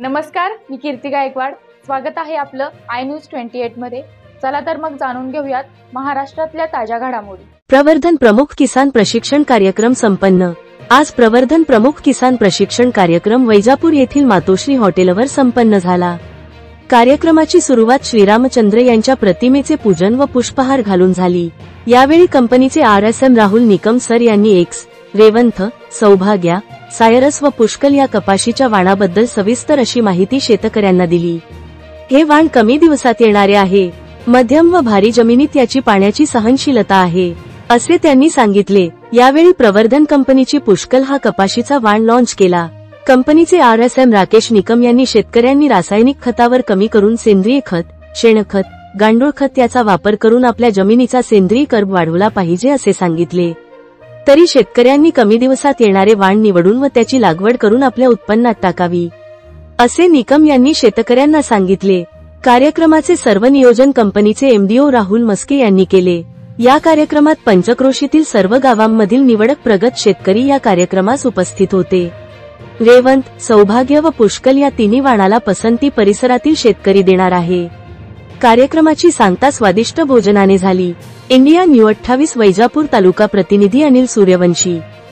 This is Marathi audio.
नमस्कार, मी कीर्ती गायकवाड। स्वागत आहे आपलं आय न्यूज 28 मध्ये। चला तर मग जाणून घेऊयात महाराष्ट्रातल्या ताज्या घडामोडी। प्रवर्धन प्रमुख किसान प्रशिक्षण कार्यक्रम संपन्न। आज प्रवर्धन प्रमुख किसान प्रशिक्षण कार्यक्रम वैजापूर येथील मातोश्री हॉटेलवर संपन्न झाला। कार्यक्रमाची सुरुवात श्रीरामचंद्र यांच्या प्रतिमेचे पूजन व पुष्पहार घालून झाली। यावेळी कंपनीचे RSM राहुल निकम सर यांनी एक्स, रेवंथ, सौभाग्या, सायरस व पुष्कल या कपाशीच्या वाणाबद्दल सविस्तर अशी माहिती शेतकऱ्यांना दिली। हे वाण कमी दिवसात येणारे आहे, मध्यम व भारी जमिनीत याची पाण्याची सहनशीलता आहे, असे त्यांनी सांगितले। यावेळी प्रवर्धन कंपनीची पुष्कल हा कपाशीचा वाण लॉन्च केला। कंपनीचे RSM राकेश निकम यांनी शेतकऱ्यांनी रासायनिक खतावर कमी करून सेंद्रिय खत, शेणखत, गांडूळ खत याचा वापर करून आपल्या जमिनीचा सेंद्रिय कर्ब वाढवला पाहिजे असे सांगितले। तरी शेतकऱ्यांनी कमी दिवसात येणारे वाण निवडून व त्याची लागवड करून आपल्या उत्पन्नात टाकावी, असे निकम यांनी शेतकऱ्यांना सांगितले। कार्यक्रमाचे सर्व नियोजन कंपनीचे MDO राहुल मस्के यांनी केले। या कार्यक्रमात पंचक्रोशीतील सर्व गावांमधील निवडक प्रगत शेतकरी या कार्यक्रमास उपस्थित होते। रेवंत, सौभाग्य व पुष्कल या तिन्ही वाणाला पसंती परिसरातील शेतकरी देणार आहे। कार्यक्रमाची सांगता स्वादिष्ट भोजनाने झाली। इंडिया न्यू 28 वैजापूर तालुका प्रतिनिधी अनिल सूर्यवंशी।